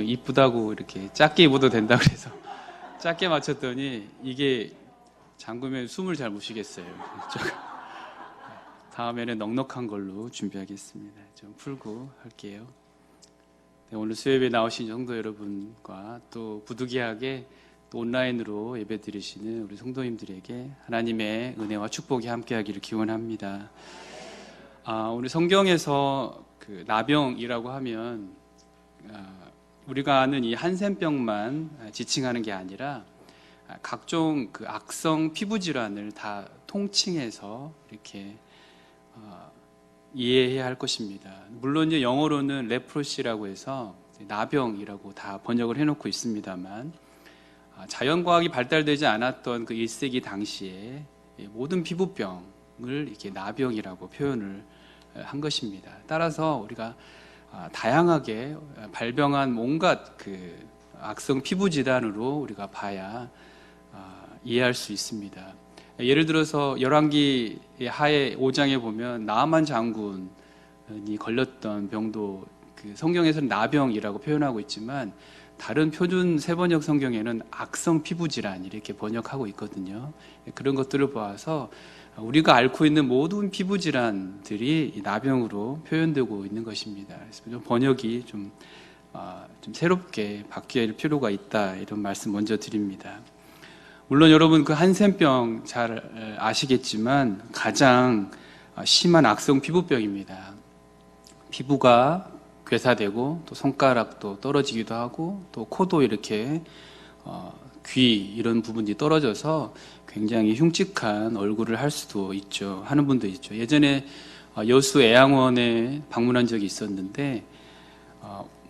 이쁘다고 이렇게 작게 입어도 된다 그래서 작게 맞췄더니 이게 잠그면 숨을 잘 못 쉬겠어요. 다음에는 넉넉한 걸로 준비하겠습니다. 좀 풀고 할게요. 네, 오늘 수요예배 나오신 성도 여러분과 또 부득이하게 또 온라인으로 예배 드리시는 우리 성도님들에게 하나님의 은혜와 축복이 함께하기를 기원합니다. 우리 성경에서 그 나병이라고 하면 우리가 아는 이 한센병만 지칭하는 게 아니라 각종 그 악성 피부 질환을 다 통칭해서 이렇게 이해해야 할 것입니다. 물론 이제 영어로는 레프로시라고 해서 나병이라고 다 번역을 해놓고 있습니다만 자연과학이 발달되지 않았던 그 1세기 당시에 모든 피부병을 이렇게 나병이라고 표현을 한 것입니다. 따라서 우리가 다양하게 발병한 온갖 그 악성 피부 질환으로 우리가 봐야 이해할 수 있습니다. 예를 들어서 열왕기 하에 5장에 보면 나아만 장군이 걸렸던 병도 그 성경에서는 나병이라고 표현하고 있지만 다른 표준 세번역 성경에는 악성 피부 질환 이렇게 번역하고 있거든요. 그런 것들을 보아서 우리가 앓고 있는 모든 피부 질환들이 나병으로 표현되고 있는 것입니다. 그래서 좀 번역이 좀 새롭게 바뀔 필요가 있다 이런 말씀 먼저 드립니다. 물론 여러분 그 한센병 잘 아시겠지만 가장 심한 악성 피부병입니다. 피부가 괴사되고 또 손가락도 떨어지기도 하고 또 코도 이렇게 귀 이런 부분이 떨어져서 굉장히 흉측한 얼굴을 할 수도 있죠. 하는 분도 있죠. 예전에 여수 애양원에 방문한 적이 있었는데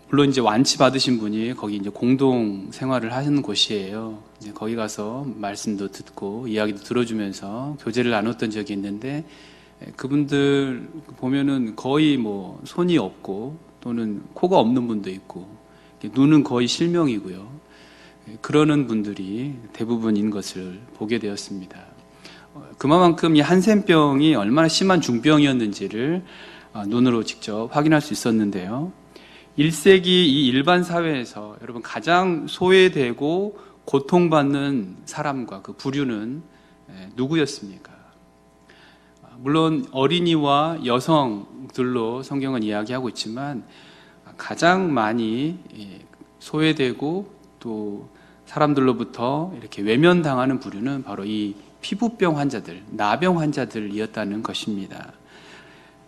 물론 이제 완치 받으신 분이 거기 이제 공동 생활을 하는 곳이에요. 이제 거기 가서 말씀도 듣고 이야기도 들어주면서 교제를 나눴던 적이 있는데 그분들 보면은 거의 뭐 손이 없고 또는 코가 없는 분도 있고 눈은 거의 실명이고요. 그러는 분들이 대부분인 것을 보게 되었습니다. 그만큼 이 한센병이 얼마나 심한 중병이었는지를 눈으로 직접 확인할 수 있었는데요. 1세기 이 일반 사회에서 여러분 가장 소외되고 고통받는 사람과 그 부류는 누구였습니까? 물론 어린이와 여성들로 성경은 이야기하고 있지만 가장 많이 소외되고 또 사람들로부터 이렇게 외면당하는 부류는 바로 이 피부병 환자들, 나병 환자들이었다는 것입니다.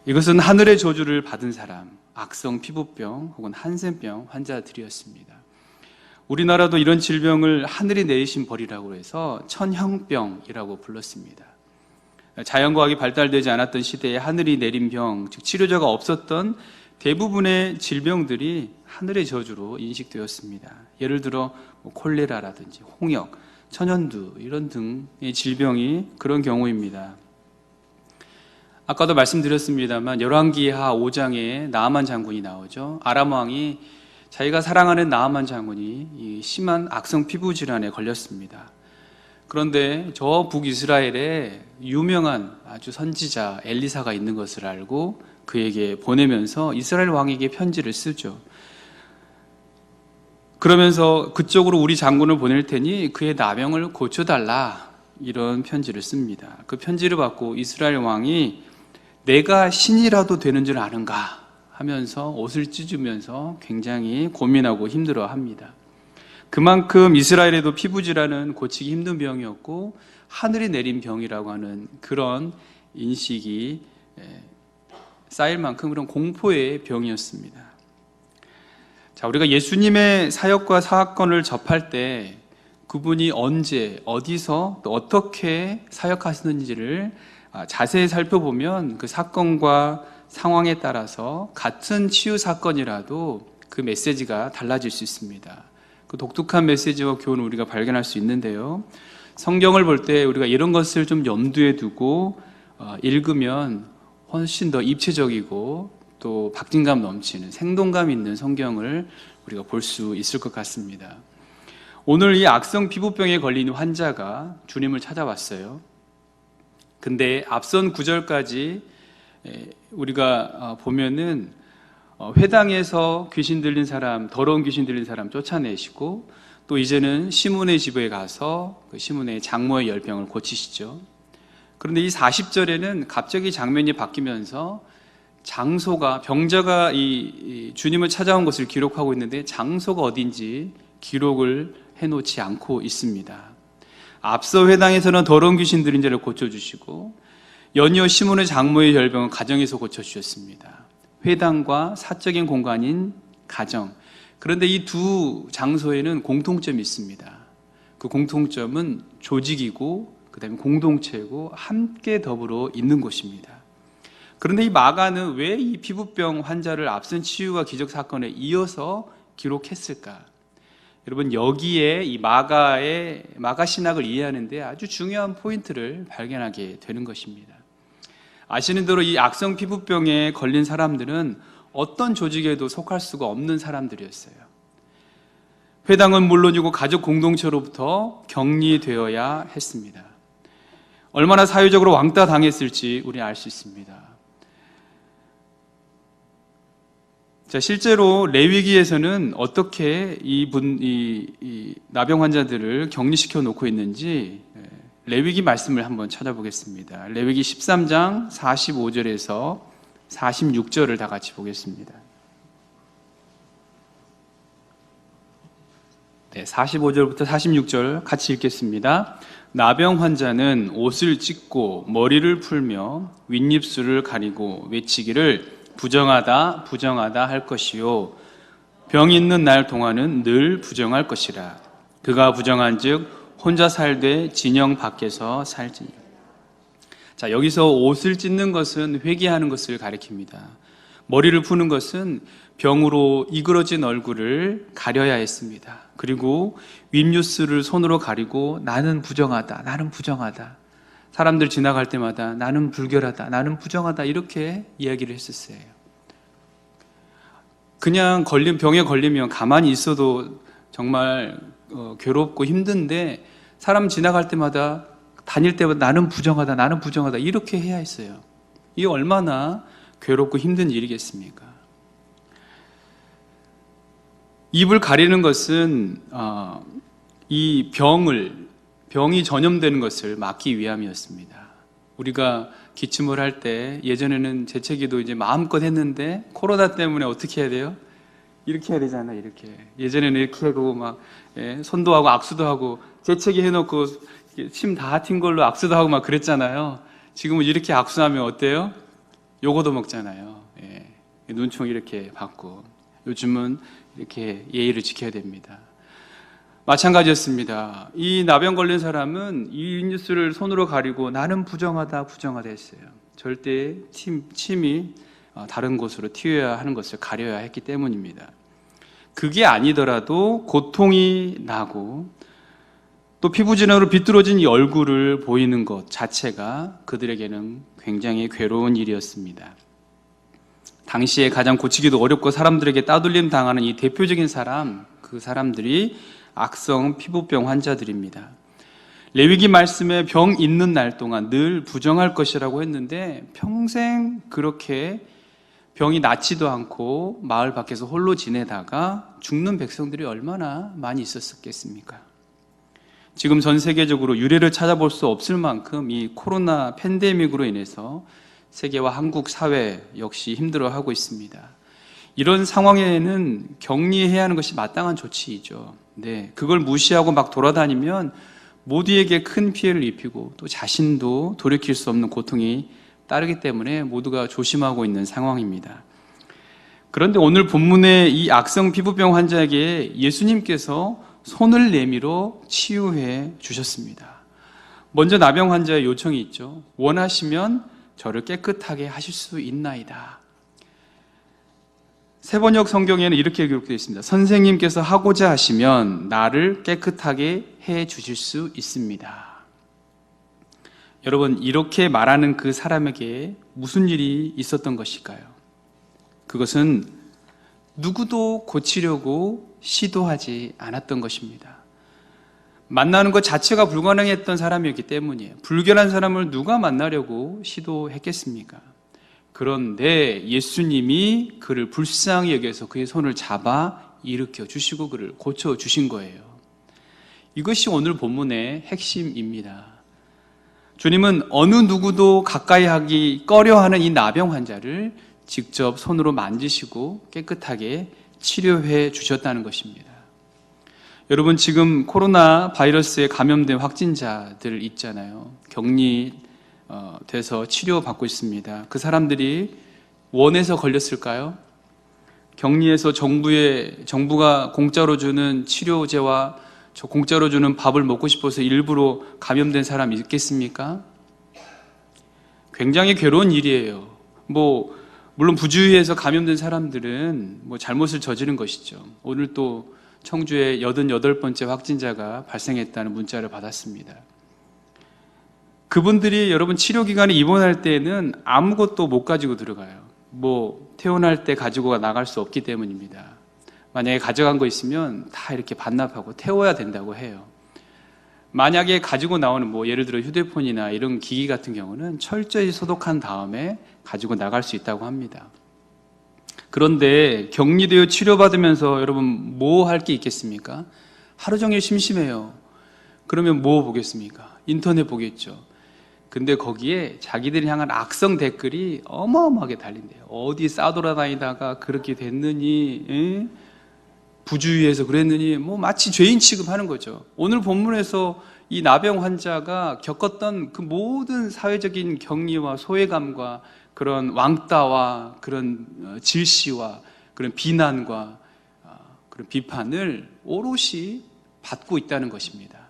이것은 하늘의 저주를 받은 사람, 악성 피부병 혹은 한센병 환자들이었습니다. 우리나라도 이런 질병을 하늘이 내리신 벌이라고 해서 천형병이라고 불렀습니다. 자연과학이 발달되지 않았던 시대에 하늘이 내린 병, 즉 치료자가 없었던 대부분의 질병들이 하늘의 저주로 인식되었습니다. 예를 들어 콜레라라든지 홍역, 천연두 이런 등의 질병이 그런 경우입니다. 아까도 말씀드렸습니다만 열왕기하 5장에 나아만 장군이 나오죠. 아람 왕이 자기가 사랑하는 나아만 장군이 이 심한 악성 피부 질환에 걸렸습니다. 그런데 저 북이스라엘에 유명한 아주 선지자 엘리사가 있는 것을 알고 그에게 보내면서 이스라엘 왕에게 편지를 쓰죠. 그러면서 그쪽으로 우리 장군을 보낼 테니 그의 나병을 고쳐달라 이런 편지를 씁니다. 그 편지를 받고 이스라엘 왕이 내가 신이라도 되는 줄 아는가 하면서 옷을 찢으면서 굉장히 고민하고 힘들어합니다. 그만큼 이스라엘에도 피부질환은 고치기 힘든 병이었고 하늘이 내린 병이라고 하는 그런 인식이 쌓일 만큼 그런 공포의 병이었습니다. 자, 우리가 예수님의 사역과 사건을 접할 때 그분이 언제, 어디서, 또 어떻게 사역하시는지를 자세히 살펴보면 그 사건과 상황에 따라서 같은 치유 사건이라도 그 메시지가 달라질 수 있습니다. 그 독특한 메시지와 교훈을 우리가 발견할 수 있는데요. 성경을 볼 때 우리가 이런 것을 좀 염두에 두고 읽으면 훨씬 더 입체적이고 또 박진감 넘치는 생동감 있는 성경을 우리가 볼 수 있을 것 같습니다. 오늘 이 악성 피부병에 걸린 환자가 주님을 찾아왔어요. 근데 앞선 구절까지 우리가 보면은 회당에서 귀신 들린 사람, 더러운 귀신 들린 사람 쫓아내시고, 또 이제는 시몬의 집에 가서 그 시몬의 장모의 열병을 고치시죠. 그런데 이 40절에는 갑자기 장면이 바뀌면서 장소가, 병자가 이 주님을 찾아온 것을 기록하고 있는데 장소가 어딘지 기록을 해놓지 않고 있습니다. 앞서 회당에서는 더러운 귀신 들린 자를 고쳐주시고, 연이어 시몬의 장모의 열병은 가정에서 고쳐주셨습니다. 회당과 사적인 공간인 가정. 그런데 이 두 장소에는 공통점이 있습니다. 그 공통점은 조직이고, 그 다음에 공동체고, 함께 더불어 있는 곳입니다. 그런데 이 마가는 왜 이 피부병 환자를 앞선 치유와 기적 사건에 이어서 기록했을까? 여러분, 여기에 이 마가 신학을 이해하는데 아주 중요한 포인트를 발견하게 되는 것입니다. 아시는 대로 이 악성 피부병에 걸린 사람들은 어떤 조직에도 속할 수가 없는 사람들이었어요. 회당은 물론이고 가족 공동체로부터 격리되어야 했습니다. 얼마나 사회적으로 왕따 당했을지 우리 알 수 있습니다. 자, 실제로 레위기에서는 어떻게 이 나병 환자들을 격리시켜 놓고 있는지 레위기 말씀을 한번 찾아보겠습니다. 레위기 13장 45절에서 46절을 다 같이 보겠습니다. 네, 45절부터 46절 같이 읽겠습니다. 나병 환자는 옷을 찢고 머리를 풀며 윗입술을 가리고 외치기를 부정하다 부정하다 할 것이요 병 있는 날 동안은 늘 부정할 것이라. 그가 부정한즉 혼자 살되 진영 밖에서 살지니. 자, 여기서 옷을 찢는 것은 회개하는 것을 가리킵니다. 머리를 푸는 것은 병으로 이그러진 얼굴을 가려야 했습니다. 그리고 윗뉴스를 손으로 가리고 나는 부정하다, 나는 부정하다. 사람들 지나갈 때마다 나는 불결하다, 나는 부정하다 이렇게 이야기를 했었어요. 그냥 병에 걸리면 가만히 있어도 정말 괴롭고 힘든데 사람 지나갈 때마다 다닐 때마다 나는 부정하다, 나는 부정하다 이렇게 해야 했어요. 이게 얼마나 괴롭고 힘든 일이겠습니까? 입을 가리는 것은 이 병이 전염되는 것을 막기 위함이었습니다. 우리가 기침을 할 때 예전에는 재채기도 이제 마음껏 했는데 코로나 때문에 어떻게 해야 돼요? 이렇게 해야 되잖아요. 이렇게. 예전에는 이렇게 하고 막 손도 하고 악수도 하고 재채기 해놓고 침 다 튄 걸로 악수도 하고 막 그랬잖아요. 지금은 이렇게 악수하면 어때요? 요거도 먹잖아요. 눈총 이렇게 받고. 요즘은 이렇게 예의를 지켜야 됩니다. 마찬가지였습니다. 이 나병 걸린 사람은 이 뉴스를 손으로 가리고 나는 부정하다 부정하다 했어요. 절대 침이 다른 곳으로 튀어야 하는 것을 가려야 했기 때문입니다. 그게 아니더라도 고통이 나고 또 피부진화로 비뚤어진 이 얼굴을 보이는 것 자체가 그들에게는 굉장히 괴로운 일이었습니다. 당시에 가장 고치기도 어렵고 사람들에게 따돌림 당하는 이 대표적인 그 사람들이 악성 피부병 환자들입니다. 레위기 말씀에 병 있는 날 동안 늘 부정할 것이라고 했는데 평생 그렇게 병이 낫지도 않고 마을 밖에서 홀로 지내다가 죽는 백성들이 얼마나 많이 있었겠습니까? 지금 전 세계적으로 유례를 찾아볼 수 없을 만큼 이 코로나 팬데믹으로 인해서 세계와 한국 사회 역시 힘들어하고 있습니다. 이런 상황에는 격리해야 하는 것이 마땅한 조치이죠. 네, 그걸 무시하고 막 돌아다니면 모두에게 큰 피해를 입히고 또 자신도 돌이킬 수 없는 고통이 따르기 때문에 모두가 조심하고 있는 상황입니다. 그런데 오늘 본문의 이 악성 피부병 환자에게 예수님께서 손을 내밀어 치유해 주셨습니다. 먼저 나병 환자의 요청이 있죠. 원하시면 저를 깨끗하게 하실 수 있나이다. 세번역 성경에는 이렇게 기록되어 있습니다. 선생님께서 하고자 하시면 나를 깨끗하게 해 주실 수 있습니다. 여러분, 이렇게 말하는 그 사람에게 무슨 일이 있었던 것일까요? 그것은 누구도 고치려고 시도하지 않았던 것입니다. 만나는 것 자체가 불가능했던 사람이었기 때문이에요. 불결한 사람을 누가 만나려고 시도했겠습니까? 그런데 예수님이 그를 불쌍히 여겨서 그의 손을 잡아 일으켜 주시고 그를 고쳐 주신 거예요. 이것이 오늘 본문의 핵심입니다. 주님은 어느 누구도 가까이 하기 꺼려하는 이 나병 환자를 직접 손으로 만지시고 깨끗하게 치료해 주셨다는 것입니다. 여러분, 지금 코로나 바이러스에 감염된 확진자들 있잖아요. 격리돼서 치료받고 있습니다. 그 사람들이 원해서 걸렸을까요? 격리해서 정부가 공짜로 주는 치료제와 공짜로 주는 밥을 먹고 싶어서 일부러 감염된 사람이 있겠습니까? 굉장히 괴로운 일이에요. 물론 부주의해서 감염된 사람들은 잘못을 저지른 것이죠. 오늘 또 청주에 88번째 확진자가 발생했다는 문자를 받았습니다. 그분들이 여러분 치료기관에 입원할 때는 아무것도 못 가지고 들어가요. 퇴원할 때 가지고 나갈 수 없기 때문입니다. 만약에 가져간 거 있으면 다 이렇게 반납하고 태워야 된다고 해요. 만약에 가지고 나오는 예를 들어 휴대폰이나 이런 기기 같은 경우는 철저히 소독한 다음에 가지고 나갈 수 있다고 합니다. 그런데 격리되어 치료받으면서 여러분 뭐 할 게 있겠습니까? 하루 종일 심심해요. 그러면 뭐 보겠습니까? 인터넷 보겠죠. 근데 거기에 자기들이 향한 악성 댓글이 어마어마하게 달린대요. 어디 싸돌아다니다가 그렇게 됐느니, 부주의해서 그랬느니, 마치 죄인 취급하는 거죠. 오늘 본문에서 이 나병 환자가 겪었던 그 모든 사회적인 격리와 소외감과 그런 왕따와 그런 질시와 그런 비난과 그런 비판을 오롯이 받고 있다는 것입니다.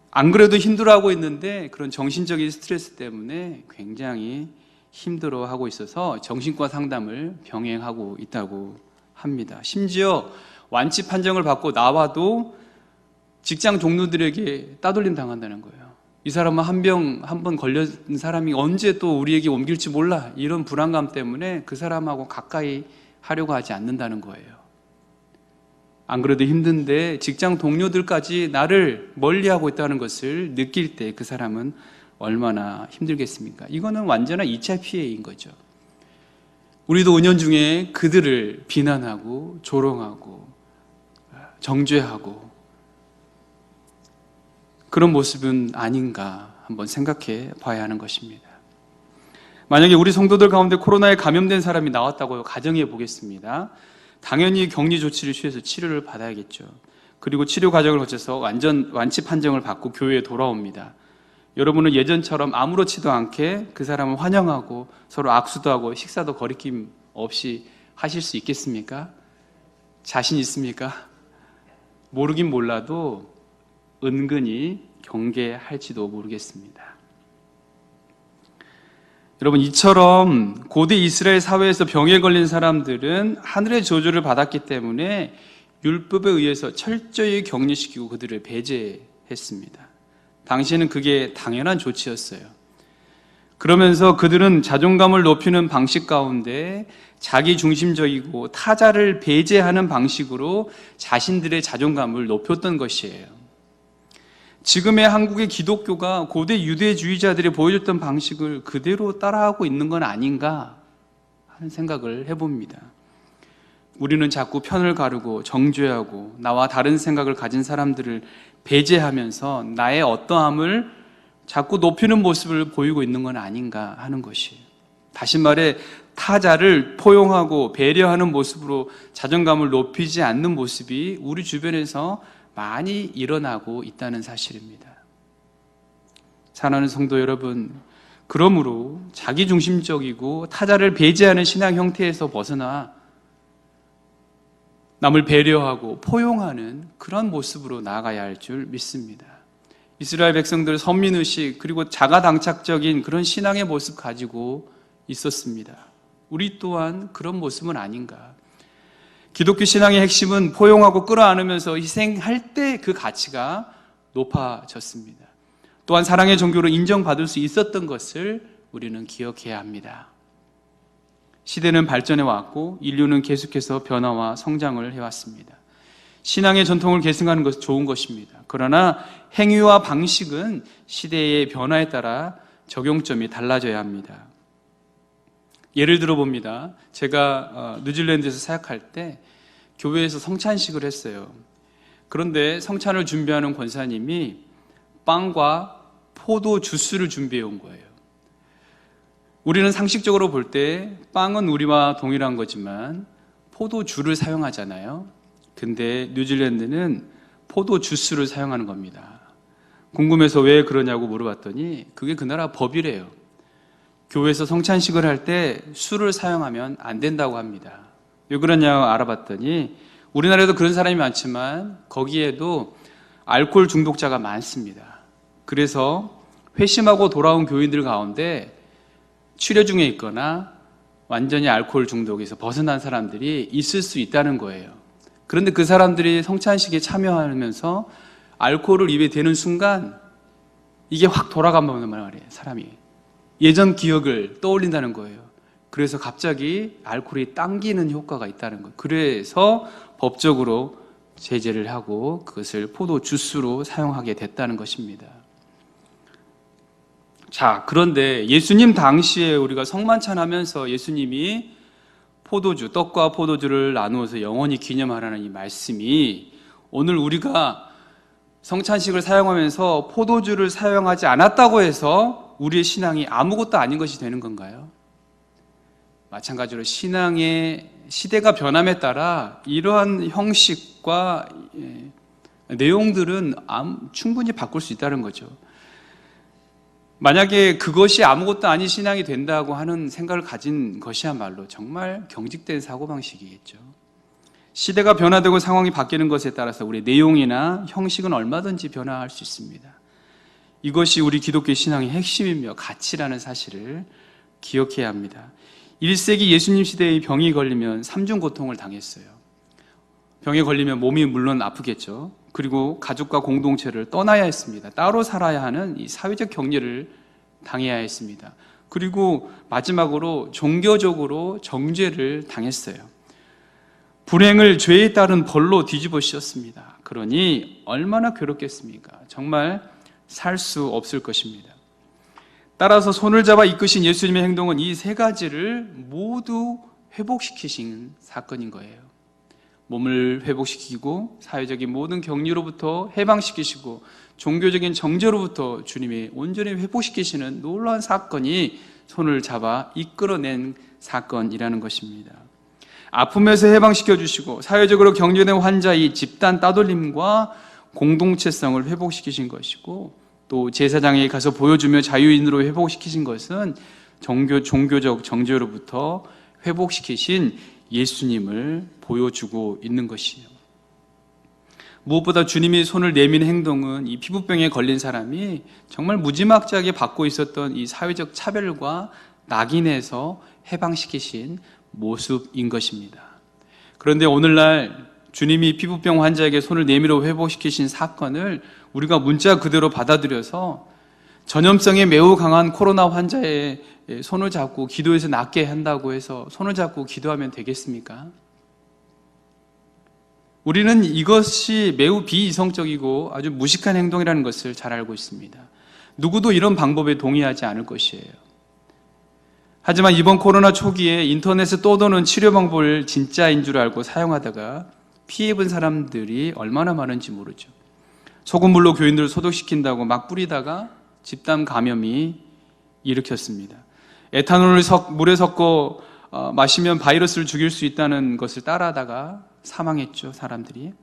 안 그래도 힘들어하고 있는데 그런 정신적인 스트레스 때문에 굉장히 힘들어하고 있어서 정신과 상담을 병행하고 있다고 합니다. 심지어 완치 판정을 받고 나와도 직장 동료들에게 따돌림 당한다는 거예요. 이 사람은 한 번 걸린 사람이 언제 또 우리에게 옮길지 몰라, 이런 불안감 때문에 그 사람하고 가까이 하려고 하지 않는다는 거예요. 안 그래도 힘든데 직장 동료들까지 나를 멀리하고 있다는 것을 느낄 때 그 사람은 얼마나 힘들겠습니까? 이거는 완전한 2차 피해인 거죠. 우리도 은연중에 그들을 비난하고 조롱하고 정죄하고 그런 모습은 아닌가 한번 생각해 봐야 하는 것입니다. 만약에 우리 성도들 가운데 코로나에 감염된 사람이 나왔다고 가정해 보겠습니다. 당연히 격리 조치를 취해서 치료를 받아야겠죠. 그리고 치료 과정을 거쳐서 완치 판정을 받고 교회에 돌아옵니다. 여러분은 예전처럼 아무렇지도 않게 그 사람을 환영하고 서로 악수도 하고 식사도 거리낌 없이 하실 수 있겠습니까? 자신 있습니까? 모르긴 몰라도 은근히 경계할지도 모르겠습니다. 여러분, 이처럼 고대 이스라엘 사회에서 병에 걸린 사람들은 하늘의 저주를 받았기 때문에 율법에 의해서 철저히 격리시키고 그들을 배제했습니다. 당시에는 그게 당연한 조치였어요. 그러면서 그들은 자존감을 높이는 방식 가운데 자기 중심적이고 타자를 배제하는 방식으로 자신들의 자존감을 높였던 것이에요. 지금의 한국의 기독교가 고대 유대주의자들이 보여줬던 방식을 그대로 따라하고 있는 건 아닌가 하는 생각을 해봅니다. 우리는 자꾸 편을 가르고 정죄하고 나와 다른 생각을 가진 사람들을 배제하면서 나의 어떠함을 자꾸 높이는 모습을 보이고 있는 건 아닌가 하는 것이에요. 다시 말해 타자를 포용하고 배려하는 모습으로 자존감을 높이지 않는 모습이 우리 주변에서 많이 일어나고 있다는 사실입니다. 사랑하는 성도 여러분, 그러므로 자기중심적이고 타자를 배제하는 신앙 형태에서 벗어나 남을 배려하고 포용하는 그런 모습으로 나아가야 할 줄 믿습니다. 이스라엘 백성들 선민의식 그리고 자가당착적인 그런 신앙의 모습 가지고 있었습니다. 우리 또한 그런 모습은 아닌가. 기독교 신앙의 핵심은 포용하고 끌어안으면서 희생할 때 그 가치가 높아졌습니다. 또한 사랑의 종교로 인정받을 수 있었던 것을 우리는 기억해야 합니다. 시대는 발전해 왔고 인류는 계속해서 변화와 성장을 해왔습니다. 신앙의 전통을 계승하는 것은 좋은 것입니다. 그러나 행위와 방식은 시대의 변화에 따라 적용점이 달라져야 합니다. 예를 들어 봅니다. 제가 뉴질랜드에서 사역할 때 교회에서 성찬식을 했어요. 그런데 성찬을 준비하는 권사님이 빵과 포도 주스를 준비해 온 거예요. 우리는 상식적으로 볼 때 빵은 우리와 동일한 거지만 포도주를 사용하잖아요. 근데 뉴질랜드는 포도 주스를 사용하는 겁니다. 궁금해서 왜 그러냐고 물어봤더니 그게 그 나라 법이래요. 교회에서 성찬식을 할 때 술을 사용하면 안 된다고 합니다. 왜 그러냐고 알아봤더니 우리나라에도 그런 사람이 많지만 거기에도 알코올 중독자가 많습니다. 그래서 회심하고 돌아온 교인들 가운데 치료 중에 있거나 완전히 알코올 중독에서 벗어난 사람들이 있을 수 있다는 거예요. 그런데 그 사람들이 성찬식에 참여하면서 알코올을 입에 대는 순간 이게 확 돌아간다는 말이에요. 사람이 예전 기억을 떠올린다는 거예요. 그래서 갑자기 알코올이 당기는 효과가 있다는 거예요. 그래서 법적으로 제재를 하고 그것을 포도 주스로 사용하게 됐다는 것입니다. 자, 그런데 예수님 당시에 우리가 성만찬하면서 예수님이 포도주, 떡과 포도주를 나누어서 영원히 기념하라는 이 말씀이 오늘 우리가 성찬식을 사용하면서 포도주를 사용하지 않았다고 해서 우리의 신앙이 아무것도 아닌 것이 되는 건가요? 마찬가지로 신앙의 시대가 변함에 따라 이러한 형식과 내용들은 충분히 바꿀 수 있다는 거죠. 만약에 그것이 아무것도 아닌 신앙이 된다고 하는 생각을 가진 것이야말로 정말 경직된 사고방식이겠죠. 시대가 변화되고 상황이 바뀌는 것에 따라서 우리의 내용이나 형식은 얼마든지 변화할 수 있습니다. 이것이 우리 기독교 신앙의 핵심이며 가치라는 사실을 기억해야 합니다. 1세기 예수님 시대의 병이 걸리면 삼중 고통을 당했어요. 병에 걸리면 몸이 물론 아프겠죠. 그리고 가족과 공동체를 떠나야 했습니다. 따로 살아야 하는 이 사회적 격리를 당해야 했습니다. 그리고 마지막으로 종교적으로 정죄를 당했어요. 불행을 죄에 따른 벌로 뒤집어 씌웠습니다. 그러니 얼마나 괴롭겠습니까? 정말 살 수 없을 것입니다. 따라서 손을 잡아 이끄신 예수님의 행동은 이 세 가지를 모두 회복시키신 사건인 거예요. 몸을 회복시키고 사회적인 모든 격리로부터 해방시키시고 종교적인 정죄로부터 주님이 온전히 회복시키시는 놀라운 사건이 손을 잡아 이끌어낸 사건이라는 것입니다. 아픔에서 해방시켜 주시고 사회적으로 격리된 환자의 집단 따돌림과 공동체성을 회복시키신 것이고 또 제사장에 가서 보여주며 자유인으로 회복시키신 것은 종교적 정죄로부터 회복시키신 예수님을 보여주고 있는 것이에요. 무엇보다 주님이 손을 내미는 행동은 이 피부병에 걸린 사람이 정말 무지막지하게 받고 있었던 이 사회적 차별과 낙인에서 해방시키신 모습인 것입니다. 그런데 오늘날 주님이 피부병 환자에게 손을 내밀어 회복시키신 사건을 우리가 문자 그대로 받아들여서 전염성에 매우 강한 코로나 환자의 손을 잡고 기도해서 낫게 한다고 해서 손을 잡고 기도하면 되겠습니까? 우리는 이것이 매우 비이성적이고 아주 무식한 행동이라는 것을 잘 알고 있습니다. 누구도 이런 방법에 동의하지 않을 것이에요. 하지만 이번 코로나 초기에 인터넷에 떠도는 치료 방법을 진짜인 줄 알고 사용하다가 피해본 사람들이 얼마나 많은지 모르죠. 소금물로 교인들을 소독시킨다고 막 뿌리다가 집단 감염이 일으켰습니다. 에탄올을 물에 섞어 마시면 바이러스를 죽일 수 있다는 것을 따라하다가 사망했죠, 사람들이.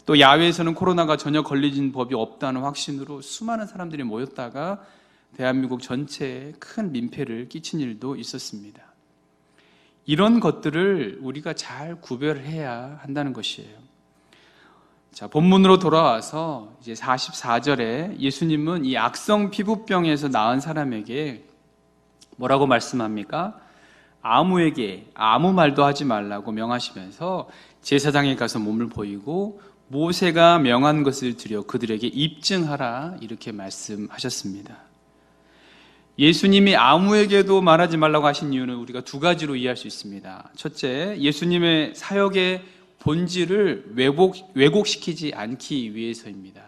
또 야외에서는 코로나가 전혀 걸리진 법이 없다는 확신으로 수많은 사람들이 모였다가 대한민국 전체에 큰 민폐를 끼친 일도 있었습니다. 이런 것들을 우리가 잘 구별해야 한다는 것이에요. 자, 본문으로 돌아와서 이제 44절에 예수님은 이 악성 피부병에서 나은 사람에게 뭐라고 말씀합니까? 아무에게 아무 말도 하지 말라고 명하시면서 제사장에 가서 몸을 보이고 모세가 명한 것을 드려 그들에게 입증하라 이렇게 말씀하셨습니다. 예수님이 아무에게도 말하지 말라고 하신 이유는 우리가 두 가지로 이해할 수 있습니다. 첫째, 예수님의 사역의 본질을 왜곡시키지 않기 위해서입니다.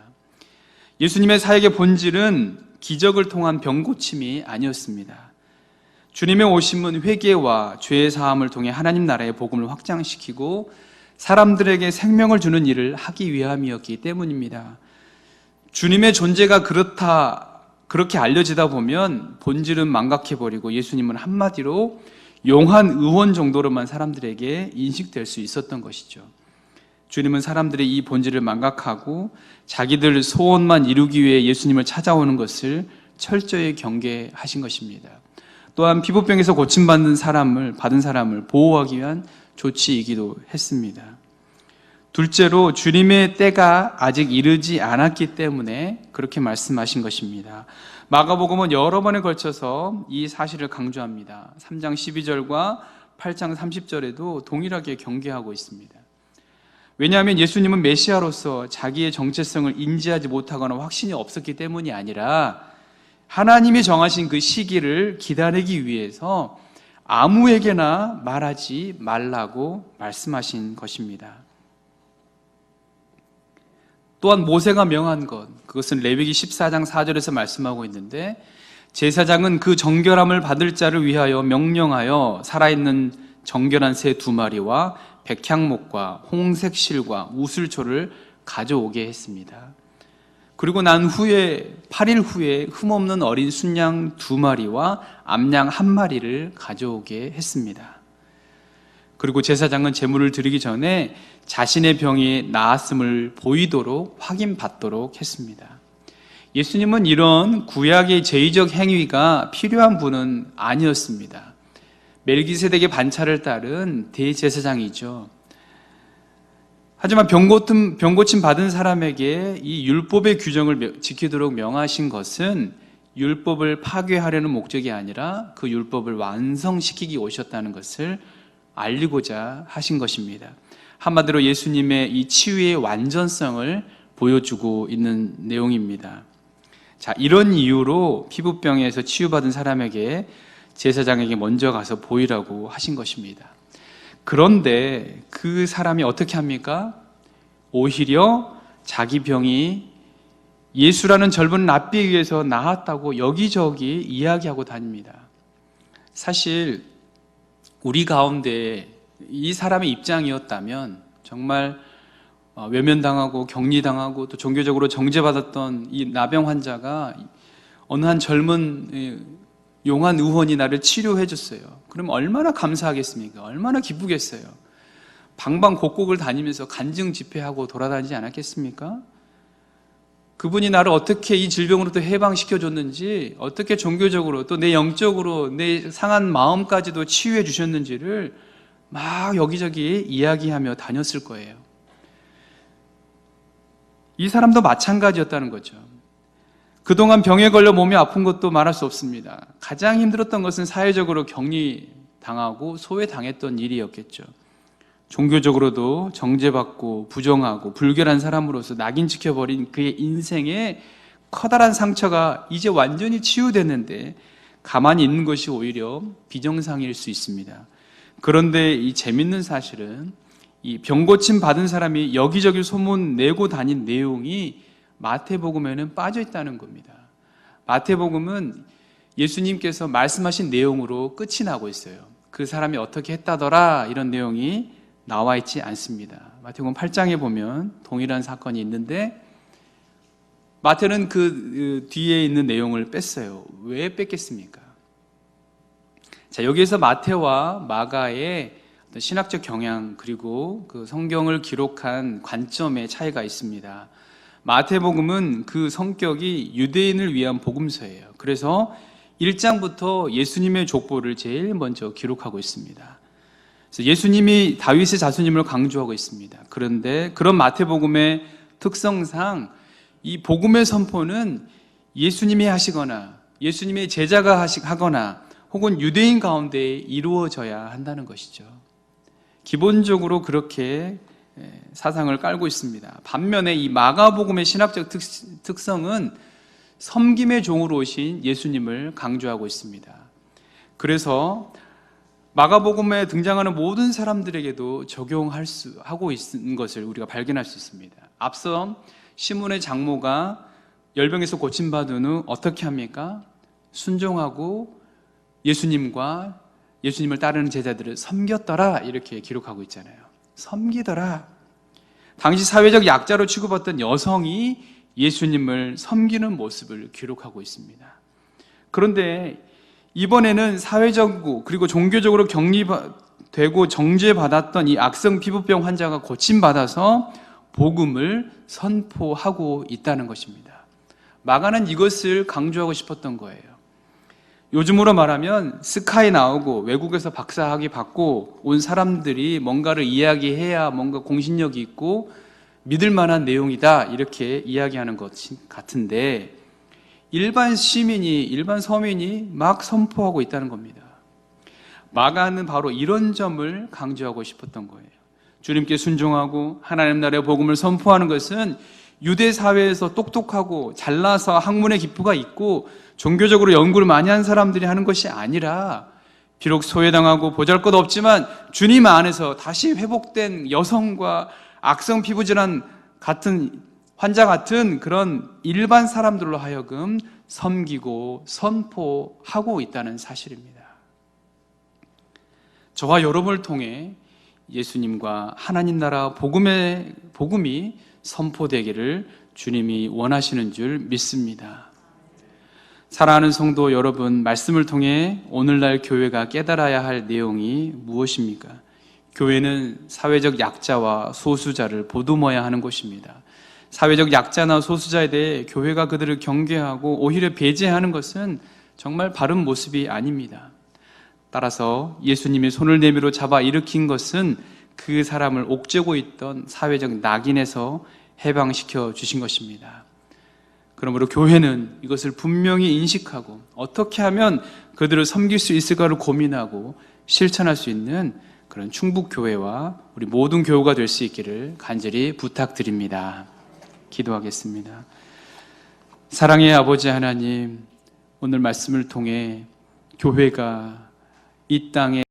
예수님의 사역의 본질은 기적을 통한 병고침이 아니었습니다. 주님의 오심은 회개와 죄의 사함을 통해 하나님 나라의 복음을 확장시키고 사람들에게 생명을 주는 일을 하기 위함이었기 때문입니다. 주님의 존재가 그렇게 알려지다 보면 본질은 망각해버리고 예수님은 한마디로 용한 의원 정도로만 사람들에게 인식될 수 있었던 것이죠. 주님은 사람들의 이 본질을 망각하고 자기들 소원만 이루기 위해 예수님을 찾아오는 것을 철저히 경계하신 것입니다. 또한 피부병에서 고침받은 받은 사람을 보호하기 위한 조치이기도 했습니다. 둘째로 주님의 때가 아직 이르지 않았기 때문에 그렇게 말씀하신 것입니다. 마가복음은 여러 번에 걸쳐서 이 사실을 강조합니다. 3장 12절과 8장 30절에도 동일하게 경계하고 있습니다. 왜냐하면 예수님은 메시아로서 자기의 정체성을 인지하지 못하거나 확신이 없었기 때문이 아니라 하나님이 정하신 그 시기를 기다리기 위해서 아무에게나 말하지 말라고 말씀하신 것입니다. 또한 모세가 명한 것, 그것은 레위기 14장 4절에서 말씀하고 있는데 제사장은 그 정결함을 받을 자를 위하여 명령하여 살아있는 정결한 새 2마리와 백향목과 홍색 실과 우슬초를 가져오게 했습니다. 그리고 난 후에 8일 후에 흠없는 어린 순양 2마리와 암양 1마리를 가져오게 했습니다. 그리고 제사장은 제물을 드리기 전에 자신의 병이 나았음을 보이도록 확인받도록 했습니다. 예수님은 이런 구약의 제의적 행위가 필요한 분은 아니었습니다. 멜기세덱의 반차를 따른 대제사장이죠. 하지만 병고침 받은 사람에게 이 율법의 규정을 지키도록 명하신 것은 율법을 파괴하려는 목적이 아니라 그 율법을 완성시키기 오셨다는 것을 알리고자 하신 것입니다. 한마디로 예수님의 이 치유의 완전성을 보여주고 있는 내용입니다. 자, 이런 이유로 피부병에서 치유받은 사람에게 제사장에게 먼저 가서 보이라고 하신 것입니다. 그런데 그 사람이 어떻게 합니까? 오히려 자기 병이 예수라는 젊은 랍비에 의해서 나았다고 여기저기 이야기하고 다닙니다. 사실 우리 가운데 이 사람의 입장이었다면 정말 외면당하고 격리당하고 또 종교적으로 정죄받았던 이 나병 환자가 어느 한 젊은 용한 의원이 나를 치료해 줬어요. 그럼 얼마나 감사하겠습니까? 얼마나 기쁘겠어요. 방방곡곡을 다니면서 간증 집회하고 돌아다니지 않았겠습니까? 그분이 나를 어떻게 이 질병으로부터 해방시켜 줬는지, 어떻게 종교적으로 또 내 영적으로 내 상한 마음까지도 치유해 주셨는지를 막 여기저기 이야기하며 다녔을 거예요. 이 사람도 마찬가지였다는 거죠. 그동안 병에 걸려 몸이 아픈 것도 말할 수 없습니다. 가장 힘들었던 것은 사회적으로 격리당하고 소외당했던 일이었겠죠. 종교적으로도 정죄받고 부정하고 불결한 사람으로서 낙인 찍혀버린 그의 인생에 커다란 상처가 이제 완전히 치유됐는데 가만히 있는 것이 오히려 비정상일 수 있습니다. 그런데 이 재밌는 사실은 이 병고침 받은 사람이 여기저기 소문 내고 다닌 내용이 마태복음에는 빠져 있다는 겁니다. 마태복음은 예수님께서 말씀하신 내용으로 끝이 나고 있어요. 그 사람이 어떻게 했다더라 이런 내용이 나와 있지 않습니다. 마태복음 8장에 보면 동일한 사건이 있는데 마태는 그 뒤에 있는 내용을 뺐어요. 왜 뺐겠습니까? 자, 여기에서 마태와 마가의 신학적 경향 그리고 그 성경을 기록한 관점의 차이가 있습니다. 마태복음은 그 성격이 유대인을 위한 복음서예요. 그래서 1장부터 예수님의 족보를 제일 먼저 기록하고 있습니다. 그래서 예수님이 다윗의 자손임을 강조하고 있습니다. 그런데 그런 마태복음의 특성상 이 복음의 선포는 예수님이 하시거나 예수님의 제자가 하거나 혹은 유대인 가운데 이루어져야 한다는 것이죠. 기본적으로 그렇게 사상을 깔고 있습니다. 반면에 이 마가복음의 신학적 특성은 섬김의 종으로 오신 예수님을 강조하고 있습니다. 그래서 마가복음에 등장하는 모든 사람들에게도 적용하고 있는 것을 우리가 발견할 수 있습니다. 앞서 시몬의 장모가 열병에서 고침받은 후 어떻게 합니까? 순종하고 예수님을 따르는 제자들을 섬겼더라, 이렇게 기록하고 있잖아요. 섬기더라. 당시 사회적 약자로 취급받던 여성이 예수님을 섬기는 모습을 기록하고 있습니다. 그런데 이번에는 사회적이고 그리고 종교적으로 격리되고 정죄받았던 이 악성 피부병 환자가 고침받아서 복음을 선포하고 있다는 것입니다. 마가는 이것을 강조하고 싶었던 거예요. 요즘으로 말하면 스카이 나오고 외국에서 박사학위 받고 온 사람들이 뭔가를 이야기해야 뭔가 공신력이 있고 믿을 만한 내용이다, 이렇게 이야기하는 것 같은데 일반 시민이, 일반 서민이 막 선포하고 있다는 겁니다. 마가는 바로 이런 점을 강조하고 싶었던 거예요. 주님께 순종하고 하나님 나라의 복음을 선포하는 것은 유대 사회에서 똑똑하고 잘나서 학문의 기포가 있고 종교적으로 연구를 많이 한 사람들이 하는 것이 아니라 비록 소외당하고 보잘것없지만 주님 안에서 다시 회복된 여성과 악성 피부질환 같은 환자 같은 그런 일반 사람들로 하여금 섬기고 선포하고 있다는 사실입니다. 저와 여러분을 통해 예수님과 하나님 나라 복음이 선포되기를 주님이 원하시는 줄 믿습니다. 사랑하는 성도 여러분, 말씀을 통해 오늘날 교회가 깨달아야 할 내용이 무엇입니까? 교회는 사회적 약자와 소수자를 보듬어야 하는 곳입니다. 사회적 약자나 소수자에 대해 교회가 그들을 경계하고 오히려 배제하는 것은 정말 바른 모습이 아닙니다. 따라서 예수님이 손을 내밀어 잡아 일으킨 것은 그 사람을 옥죄고 있던 사회적 낙인에서 해방시켜 주신 것입니다. 그러므로 교회는 이것을 분명히 인식하고 어떻게 하면 그들을 섬길 수 있을까를 고민하고 실천할 수 있는 그런 충북교회와 우리 모든 교우가 될 수 있기를 간절히 부탁드립니다. 기도하겠습니다. 사랑의 아버지 하나님, 오늘 말씀을 통해 교회가 이 땅에